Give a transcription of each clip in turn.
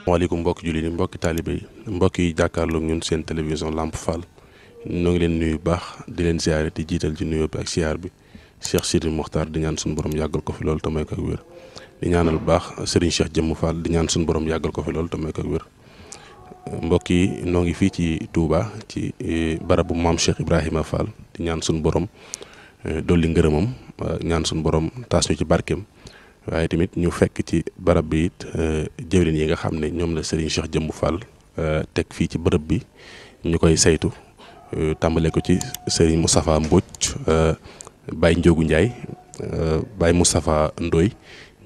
waaleykum mbokki jullit yi mbokki taalibe yi mbokk yi jàkkaarloog ñun seen télévision Lamp Fall ñoo ngi leen nuyu baax di leen siyaare di jiital ci nuyoo bi ak siyaar bi Cheikh Sidi Mokhtar di ñaan suñu borom yàggal ko fi loolu te may ko ak wér di ñaanal bu baax Serigne Cheikh Jëmm Fall di ñaan suñu borom yàggal ko fi loolu te may ko ak wér mbokk yi noo ngi fii ci Touba ci barabu maam Cheikh Ibrahima Fall di ñaan suñu borom dolli ngërëmam ñaan suñu borom taas ñu ci barkeem waaye tamit ñu fekk ci barab bi it jëwriñ yi nga xam ne ñoom la Serigne Cheikh Jëmm Fall teg fii ci bërëb bi ñu koy saytu tàmbale ko ci Serigne Moustapha Mbodj Baye Ndiogou Ndiaye Baye Moustapha Ndoye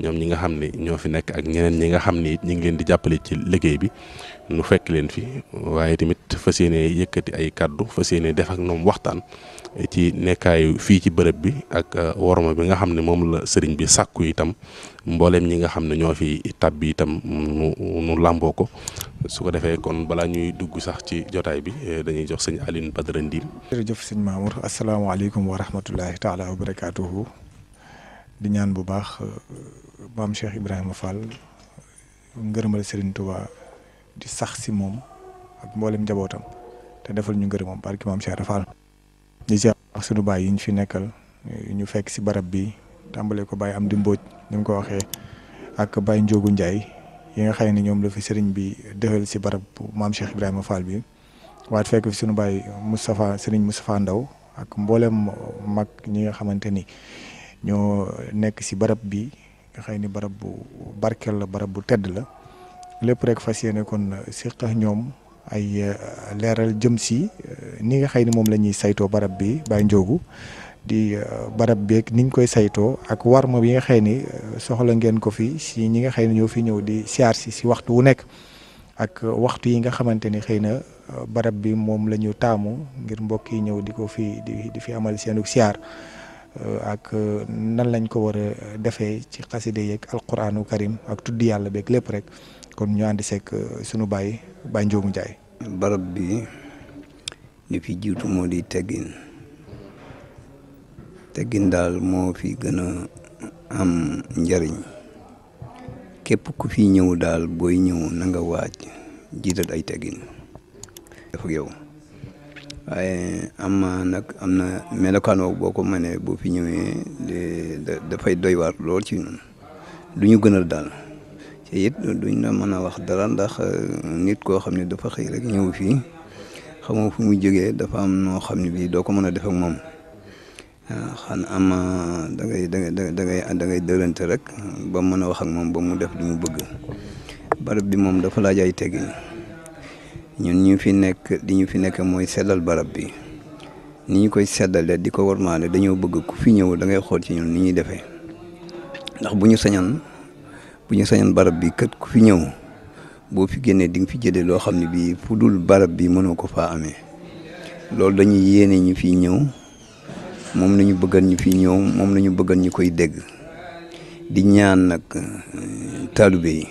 ñoom ñi nga xam ne ñoo fi nekk ak ñeneen ñi nga xam ne it ñu ngi leen di jàppale ci liggéey bi nu fekk leen fi waaye tamit fas yéene yëkkati ay kàddu fas yéene def ak ñoom waxtaan ci nekkaayu fii ci bërëb bi ak worma bi nga xam ne moom la sëriñ bi sàkku itam mbooleem ñi nga xam ne ñoo fi tàbbi itam nu làmboo ko su ko defee kon balaa ñuy dugg sax ci jotaay bi dañuy jox sëñ Alioune Badara Ndim. jërëjëf sëñ Mamour asalaamaaleykum wa rahmatullahi taala wa barakaatuhu di ñaan bu baax maam Cheikh Ibrahima Fall ngërëmal Serigne Touba di sax si moom ak mboolem njabootam te defal ñu ngërëmam barki maam Cheikh Fall. di ziar ak sunu baay yi ñu fi nekkal ñu fekk si barab bi tàmbale ko Baye Amdi Mbodj ni mu ko waxee ak Baye Ndiogou Ndiaye yi nga xam ne ñoom la fi Serigne bi defal si barab maam Cheikh Ibrahima Fall bi waat fekk fi sunu baay Serigne Moustapha Ndaw ak mboolem mag ñi nga xamante ni ñoo nekk si barab bi nga xam ni barab bu barkeel la barab bu tedd la lépp rek fas yéene kon siq ñoom ay leeral jëm si ni nga xëy ni moom la ñuy saytoo barab bi Baye Ndiogou di barab beeg niñ koy saytoo ak warma bi nga xëy ni soxla ngeen ko fi si ñi nga xëy ni ñoo fi ñëw di siyaar si waxtu wu nekk ak waxtu yi nga xamante ni xëy na barab bi moom la ñu taamu ngir mbokk yi ñëw di ko fi di fi amal seenu siyaar ak nan lañ ko war a defee ci xaside yeeg alquraanu karim ak tuddi yàlla beeg lépp rek kon ñu àndi seeg sunu Baye Ndiogou Ndiaye. barab bi li fi jiitu moo di teggin daal moo fi gën a am njariñ képp ku fi ñëw daal booy ñëw na nga waaj jiital ay teggin def ak yow waaye am na melokaan woowu boo ko mënee boo fi ñëwee dafay doy waar lool ci ñun du ñu gënal daal te it duñ la mën a wax dara ndax nit koo xam ne dafa xëy rek ñëw fii xamoo fu muy jógee dafa am noo xam ne bii doo ko mën a def ak moom xan am da ngay dërante rek ba mën a wax ak moom ba mu def li mu bëgg barab bi moom dafa laaj ay teggin ñun ñu fi nekk mooy seddal barab bi ni ñu koy seddalee di ko warmaale dañoo bëgg ku fi ñëw da ngay xool ci ñun ni ñuy defee ndax bu ñu sañan barab bi kët ku fi ñëw boo fi génnee di nga fi jëlee loo xam ne bii fu dul barab bi mënoo ko faa amee loolu dañuy yéene ñu fi ñëw moom la ñu bëggal ñu fi ñëw moom la ñu bëggal ñu koy dégg di ñaan nag taalibe yi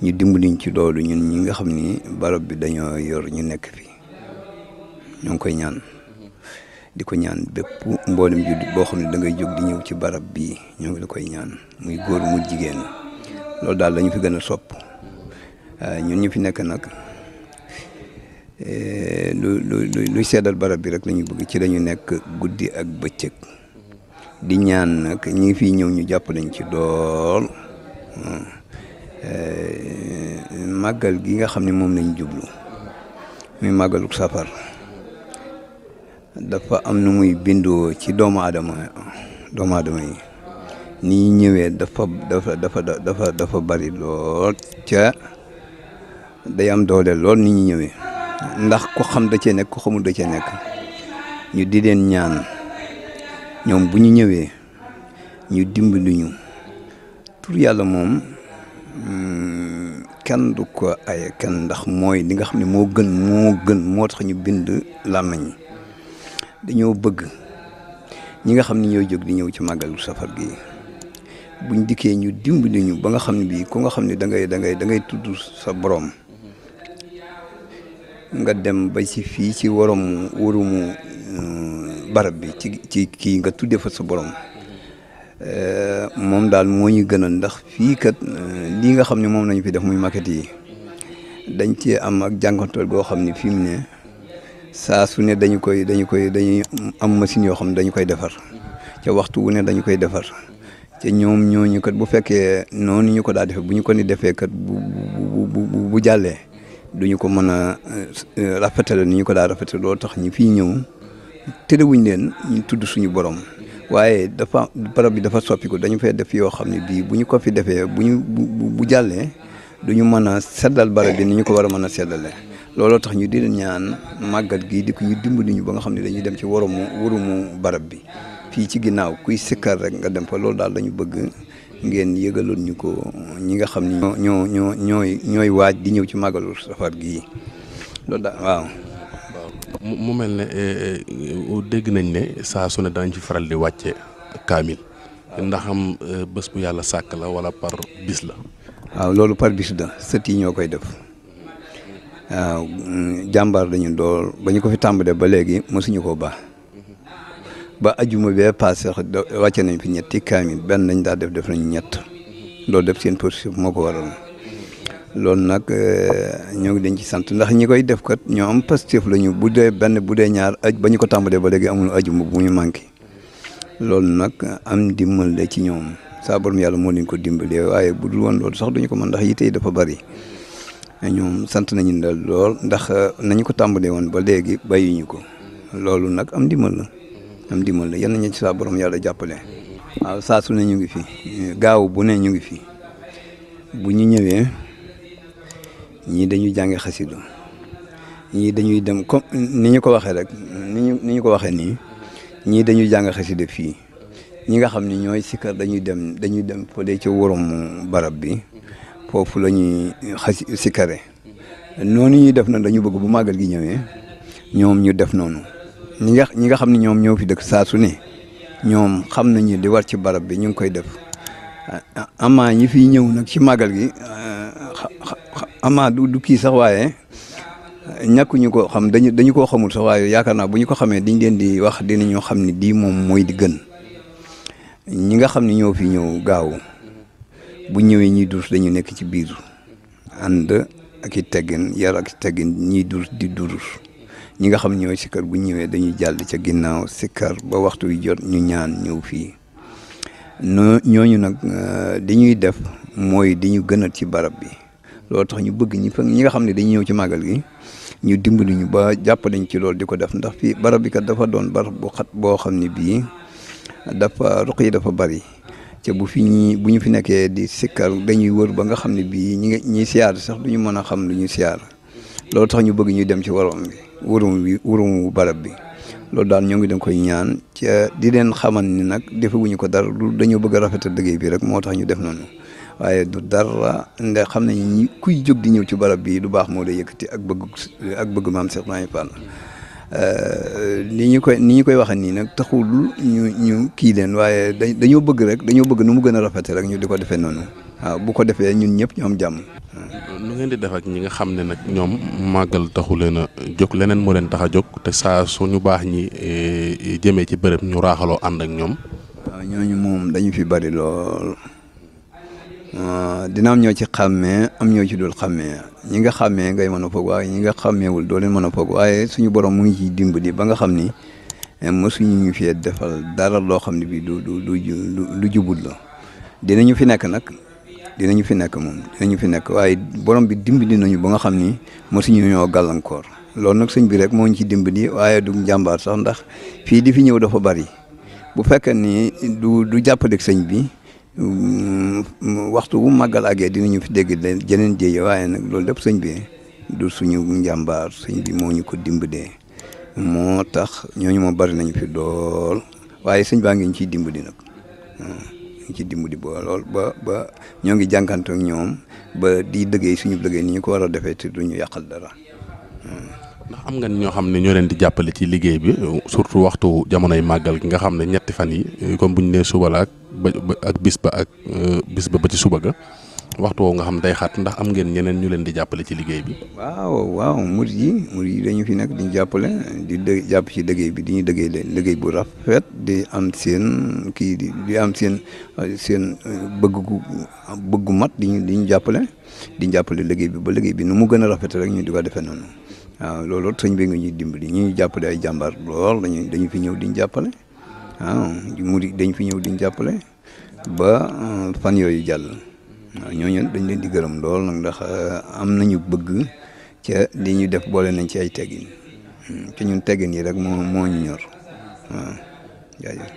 ñu dimbaliñ ci loolu ñun ñi nga xam ni barab bi dañoo yor ñu nekk fi ñoo ngi koy ñaan di ko ñaan bépp mboolem jullit boo xam ne da ngay jóg di ñëw ci barab bii ñoo ngi la koy ñaan muy góor mu jigéen loolu daal lañu fi gën a sopp ñun ñu fi nekk nag luy seddal barab bi rek la ñu bëgg ci la ñu nekk guddi ak bëccëg di ñaan nag ñi fi ñëw ñu jàpp lañ ci dool màggal gi nga xam ne moom lañ jublu muy màggalu safar dafa am nu muy bindoo ci doomu aadama yi ni ñëwee dafa bari lool ca day am doole lool ni ñu ñëwee ndax ku xam da cee nekk ku xamul da cee nekk ñu di leen ñaan ñoom bu ñu ñëwee ñu dimbali ñu tur yàlla moom kenn du ko aye kenn ndax mooy li nga xam ne moo gën moo tax ñu bind làmmiñ dañoo bëgg ñi nga xam ne ñooy jóg di ñëw ci màggalu safar gi buñ dikkee ñu dimbali ñu ba nga xam ne bii ku nga xam ne da ngay tudd sa borom nga dem ba ci fii ci warumu barab bi ci kii nga tuddee fa sa borom moom daal moo ñu gënal ndax fii kat lii nga xam ne moom lañu fi def muy maquette yi dañ ci am ak jànkontool goo xam ne fi mu ne saa su ne dañuy am machine yoo xam ne dañu koy defar ca waxtu wu ne dañu koy defar te ñoom ñooñu kat bu fekkee noonu ñu ko daa defee bu ñu ko ni defee kat bu jàllee duñu ko mën a rafetale ni ñu ko daa rafetale loolu tax ñi fii ñëw terewuñ leen ñu tudd suñu borom waaye barab bi dafa soppiku dañu fay def yoo xam ne bii bu ñu ko fi defee bu jàllee duñu mën a seddal barab bi ni ñu ko war a mën a seddale looloo tax ñu di leen ñaan màggal gii di ko ñu dimbali ñu ba nga xam ne dañuy dem ci warumu barab bi fii ci ginnaaw kuy sikkar rek nga dem fa loolu daal dañu bëgg ngeen yëgaloon ñu ko ñi nga xam ni ñooy waaj di ñëw ci màggalu safar gii loolu daal waaw. mu mel ne dégg nañ ne saa su ne danañ fi faral di wàcce kaamil ndax am bés bu yàlla sàkk la wala par bis la. waaw loolu par bis la sët yi ñoo koy def waaw jàmbaar dañu dool ba ñu ko fi tàmbalee ba léegi mosuñu ko baax ba ajuma bee passé wàcce nañ fi ñetti kaamil benn lañ daa def nañ ñett loolu def seen positif moo ko waral loolu nag ñoo ngi dañ ci sant ndax ñi koy def kat ñoo am positif lañu bu dee benn bu dee ñaar ba ñu ko tàmbalee ba léegi amul ajuma bu ñu manqué loolu nag am dimbal la ci ñoom saa borom yàlla moo leen ko dimbalee waaye bu dul woon loolu sax duñu ko mën ndax yite yi dafa bari ñoom sant nañu daal lool ndax nañu ko tàmbalee woon ba léegi bàyyuñu ko loolu nag am dimbal la yal nañu ci saa borom yàlla jàppale. waaw saa su ne ñu ngi fi gaaw bu ne ñu ngi fi bu ñu ñëwee ñii dañuy jànge xasida ñii dañuy dem comme ni ñu ko waxee rek ni ñu ko waxee nii ñii dañuy jàng xasida fii ñi nga xam ne ñooy sikkar dañuy dem fële ci warum barab bi foofu la ñuy sikkare noonu ñuy def nag dañu bëgg bu màggal gi ñëwee ñoom ñu def noonu ñi nga xam ne ñoom ñoo fi dëkk saa su ne ñoom xam nañu di war ci barab bi ñu ngi koy def amaa ñi fiy ñëw nag ci màggal gi amaa du kii sax waaye ñàkkuñu ko xam dañu koo xamul sax waaye yaakaar naa bu ñu ko xamee dañ leen di wax dinañoo xam ne di moom mooy di gën ñi nga xam ne ñoo fi ñëw gaaw bu ñëwee ñiy durus dañu nekk ci biir ànd ak i teggin yar ak i teggin ñiy durus di durus ñi nga xam ne ñooy sikkar bu ñëwee dañuy jàll ca ginnaaw sikkar ba waxtu wi jot ñu ñaan ñëw fii ñooñu nag di ñuy def mooy di ñu gënal ci barab bi loolu tax ñu bëgg ñi nga xam ne dañuy ñëw ci màggal gi ñu dimbali ñu ba jàpp nañ ci loolu di ko def ndax fii barab bi kat dafa doon barab bu xat boo xam ne bii dafa ruq yi dafa bari te bu ñu fi nekkee di sikkar dañuy wër ba nga xam ne bii ñi siyaar sax duñu mën a xam lu ñu siyaar loolu tax ñu bëgg ñu dem ci warum barab bi loolu daal ñoo ngi dem koy ñaan ci di leen xamal ni nag defewuñu ko dara dañoo bëgg a rafetal liggéey bi rek moo tax ñu def noonu waaye du dara ndax xam nañ ñi kuy jóg di ñëw ci barab bi du baax moo lay yëkkati ak bëgg maam Cheikh Ibrahima Fall ni ñu koy waxee nii nag taxul ñu kii leen waaye dañoo bëgg nu mu gën a rafete rek ñu di ko defee noonu waaw bu ko defee ñun ñëpp ñu am jàmm. nu ngeen di def ak ñi nga xam ne nag ñoom màggal taxu leen a jóg leneen moo leen tax a jóg te saa suñu baax ñi jëmee ci bërëb ñu raaxaloo ànd ak ñoom. waaw ñooñu moom dañu fi bari lool dina am ñoo ci xàmmee am ñoo ci dul xàmmee ñi nga xàmmee ngay mën a foog waaye ñi nga xàmmeewul doo leen mën a foog waaye suñu borom mu ngi ciy dimbali ba nga xam ni mosuñu ñu fee defal dara loo xam ne bii du jubut la dinañu fi nekk waaye borom bi dimbali nañu ba nga xam ni mosuñu ñoo gàllankoor loolu nag sëñ bi rek moo ñu ci dimbali waaye du njàmbaar sax ndax fii di fi ñëw dafa bari bu fekkee ni du jàppaleeg sëñ bi. waxtu bu màggal àggee dinañu fi dégg jeneen jéeye waaye nag loolu lépp sëñ bi du suñu njàmbaar sëñ bi moo ñu ko dimbalee moo tax ñooñu moo bari nañu fi dool waaye sëñ baa ngi ñu ciy dimbali nag ñu ciy dimbali ba lool ba ñoo ngi jànkante ak ñoom ba di liggéey suñu liggéey ni ñu ko war a defee te duñu yàqal dara. ndax am nga ñoo xam ne ñoo leen di jàppale ci liggéey bi surtout waxtu jamonoy màggal gi nga xam ne ñetti fan yi comme bu ñu nee suba la ak bis ba ba ci suba ga waxtu woowu nga xam day xat ndax am ngeen ñeneen ñu leen di jàppale ci liggéey bi. waaw murid yi dañu fi nekk di ñu jàppale jàpp ci liggéey bi di ñu liggéey bu rafet di am seen kii di am seen bëggu mat di ñu jàppale liggéey bi ba liggéey bi nu mu gën a rafet rek ñu di ko defee noonu waaw loolu sëñ bi nga ñuy dimbali ñu jàppale ay jàmbaar lool dañu fi ñëw di ñu jàppale waaw murid dañu fi ñëw di ñu jàppale ba fan yooyu jàll. waaw ñooñu dañ leen di gërëm lool nag ndax am nañu bëgg ca li ñu def boole nañ ci ay teggin ci ñun teggin yi rek moo ñu ñor waaw jaajëf.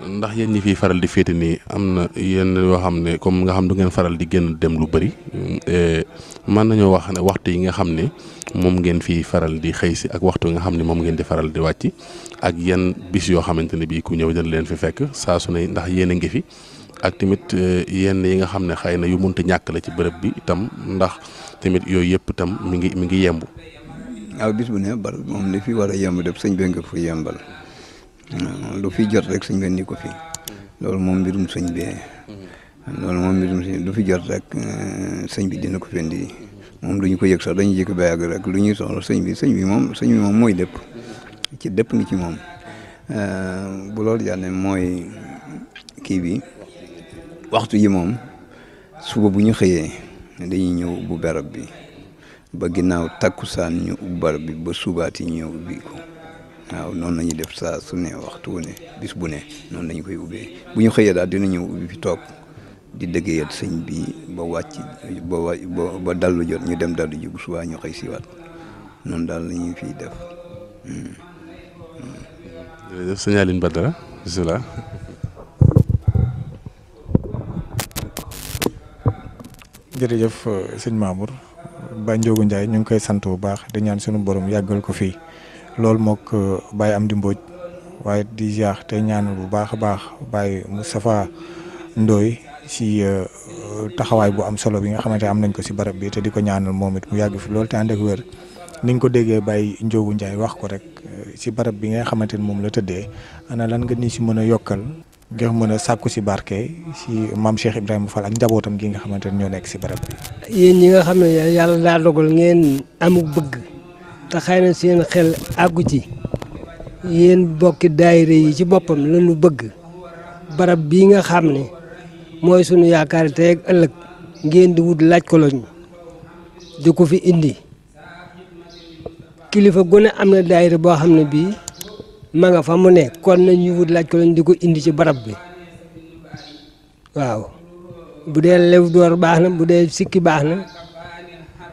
ndax yéen ñi fiy faral di féete nii am na yenn yoo xam ne comme nga xam du ngeen faral di génn dem lu bëri mën nañoo wax ne waxtu yi nga xam ne moom ngeen fiy faral di xëy si ak waxtu yi nga xam ne moom ngeen di faral di wàcc ak yenn bis yoo xamante ne bii ku ñëw dina leen fi fekk saa su ne ndax yéen a ngi fi. ak tamit yenn yi nga xam ne xëy na yu mënta ñàkk la ci bërëb bi itam ndax tamit yooyu yëpp itam mi ngi yemb. waaw bis bu ne bar moom li fi war a yemb def sëñ bi nga fi yembal lu fi jot rek sëñ bi ni ko fi loolu moom mbirum sëñ bi lu fi jot rek sëñ bi dina ko fi indi moom duñu ko yëg sax dañuy jëkk ba yàgg rek lu ñuy soxla sëñ bi moom mooy lépp ci lépp ngi ci moom bu loolu jàllee mooy kii bi. waxtu yi moom suba bu ñu xëyee dañuy ñëw ubbu barab bi ba ginnaaw takkusaan ñu ubbu barab bi ba subaati ñëw ubbi ko waaw noonu la ñuy def saa su ne waxtu wu ne bis bu ne noonu lañu koy ubbee bu ñu xëyee daal dina ñëw ubbi fi toog di dëggee sëñ bi ba wàcc ba dallu jot ñu dem dallu ji bu subaa ñu xëy siwaat noonu daal la ñuy fiy def. jërëjëf sëñ Aline Badara bisimilah. jërëjëf sëñ Mamour Baye Ndiogou Ndiaye ñu ngi koy sant bu baax di ñaan sunu borom yàggal ko fii loolu mook Baye Amdi Mbodj waaye di ziar te ñaan bu baax a baax Baye Moustapha Ndoye si taxawaay bu am solo bi nga xamante am nañ ko si barab bi te di ko ñaanal moom it mu yàgg fi loolu te ànd ak wér ni nga ko déggee Baye Ndiogou Ndiaye wax ko rek si barab bi nga xamante ni moom la tëddee ana lan nga ni si mën a yokkal ngir mën a sàkku si barke si maam Cheikh Ibrahima Fall ak njabootam gi nga xamante ne ñoo nekk si barab bi. yéen ñi nga xam ne yàlla daa dogal ngeen amuk bëgg te xëy na seen xel àggu ci yéen bokki daayira yi ci boppam lañu bëgg barab bii nga xam ne mooy sunu yaakaar tey ak ëllëg ngeen di wut laaj ko lañ di ko fi indi kilifa gu ne am na daayira boo xam ne bii. ma nga fa mu ne kon nañu wut laaj ko lañ di ko indi ci barab bi waaw bu dee lew door baax na bu dee sikki baax na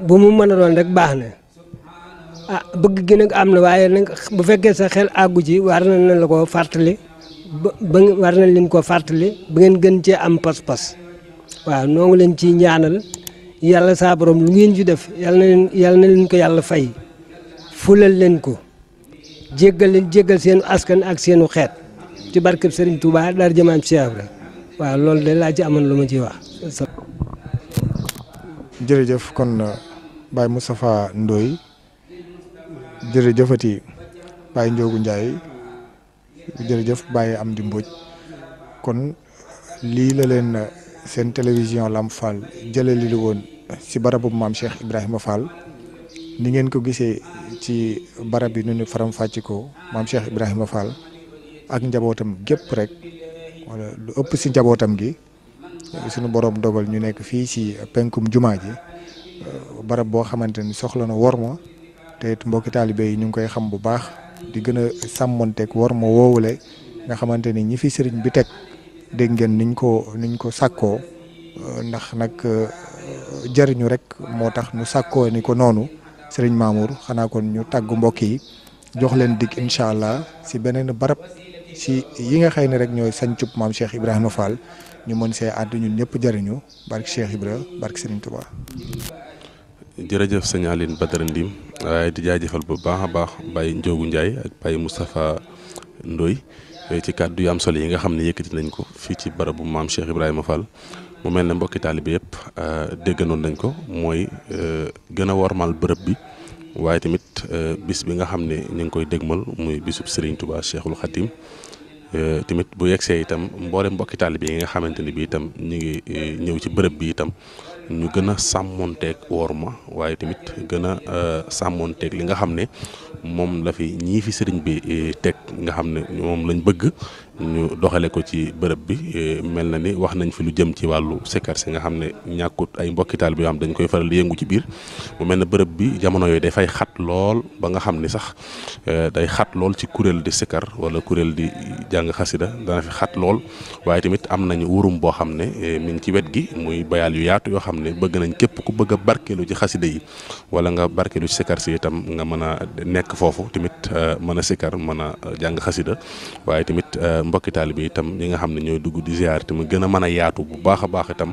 bu mu mën a doon rek baax na bëgg gi nag am na waaye nag bu fekkee sa xel àggu ci war na la ko fàttali ba war na leen ko fàttali ba ngeen gën cee am pas-pas waaw noo ngi leen ciy ñaanal yàlla saa borom lu ngeen ci def yàlla na leen ko yàlla fay fulal leen ko. jéggal seen askan ak seenu xeet ci barkeb Serigne Touba daal jëmaam Cheikh Ibra waaw loolu de laa ci amoon lu ma ciy wax. jërëjëf kon Baye Moustapha Ndoye jërëjëfati Baye Ndiogou Ndiaye jërëjëf Baye Amdi Mbodj kon lii la leen seen télévision Lamp Fall jëlee li woon si barabu maam Cheikh Ibrahima Fall ni ngeen ko gisee. ci barab bi nu ñu faram fàcc ko maam Cheikh Ibrahima Fall ak njabootam gépp rek wala lu ëpp si njabootam gi suñu borom dogal ñu nekk fii si penkum jumaa ji barab boo xamante ni soxla na worma te it mbokki taalibe yi ñu ngi koy xam bu baax di gën a sàmmonteeg worma woowule nga xamante ni ñi fi sëriñ bi teg dégg ngeen niñ ko sàkkoo ndax nag jariñu rek moo tax ñu sàkkoo ni ko noonu. Sëriñ Mamour xanaa kon ñu tàggu mbokk yi jox leen dig incha allah si beneen barab si yi nga xëy ne rek ñooy sancub maam Cheikh Ibrahima Fall ñu mën see àdd ñun ñëpp jëriñu barke Cheikh Ibra barke Sëriñ Touba. jërëjëf sëñ Aline Badara Ndim waaye di jaajëfal bu baax a baax Baye Ndiogou Ndiaye ak Baye Moustapha Ndoye ci kàddu yu am solo yi nga xam ne yëkkati nañ ko fii ci barabu maam Cheikh Ibrahima Fall. mu mel ne mbokki taalibe yëpp dégganoon nañ ko mooy gën a wormal bërëb bi waaye tamit bis bi nga xam ne ñu ngi koy dégmal muy bisub Serigne Touba Cheikhul Khatim tamit bu yegsee itam mboolem mbokki taalibe yi nga xamante ni bi itam ñu ngi ñëw ci bërëb bi itam ñu gën a sàmmonteeg worma waaye tamit gën a sàmmonteeg li nga xam ne moom la fi ñii fi sëriñ bi teg nga xam ne moom lañ bëgg ñu doxale ko ci bërëb bi. mel na ni wax nañ fi lu jëm ci wàllu sikar si nga xam ne ñàkkut ay mbokki taalibe bi yoo xam dañ koy faral di yëngu ci biir mu mel ne bërëb bi jamono yooyu dafay xat lool ba nga xam ni sax day xat lool ci kuréel di sikar wala kuréel di jàng xasida dana fi xat lool waaye tamit am nañu wurum boo xam ne mi ngi ci wet gi muy bayaal yu yaatu yoo xam ne bëgg nañ képp ku bëgg a barkeelu ci xasida yi wala nga barkeelu ci sikar si itam nga mën a nekk foofu tamit mën a sikar mën a jàng xasida waaye tamit mbokki taalibe bi itam ñi nga xam ne ñooy dugg di ziar te mu gën a mën a yaatu bu baax a baax itam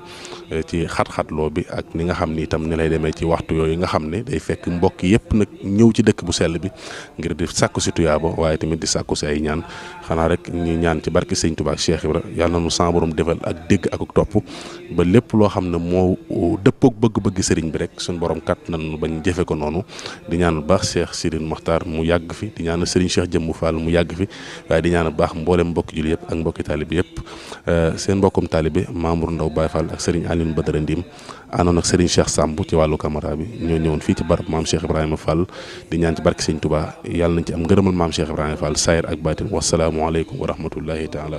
ci xat-xatloo bi ak ni nga xam ni itam ni lay demee ci waxtu yooyu nga xam ne day fekk mbokk yëpp nag ñëw ci dëkk bu sell bi ngir di sàkku si tuyaaba waaye tamit di sàkku si ay ñaan xanaa rek ñu ñaan ci barke Sëñ Tuubaa ak Cheikh Ibra yàlla na nu sa borom defal ak dégg ak topp ba lépp loo xam ne moo dëppook bëgg-bëgg sëriñ bi rek suñu borom kat nan bañ jëfe ko noonu di ñaan bu baax Cheikh Sidine Mokhtar mu yàgg fi di ñaan sëriñ Cheikh Jëmmu Fall mu yàgg fi waaye di ñaan bu baax mboolem mbokki julli yëpp ak mbokki taalibe yëpp seen mbokkum taalibe Mamour Ndaw Baye Fall ak sëriñ Alioune Badara Ndim àndoon ak sëriñ Cheikh Samb ci wàllu caméra bi ñoo ñëwoon fii ci barab maam Cheikh Ibrahima Fall di ñaan ci barke Sëñ Touba yàlla nañ ci am ngërëmal maam Cheikh Ibrahima Fall saayir ak baatin wasalaamu aleykum wa rahmatullahi taala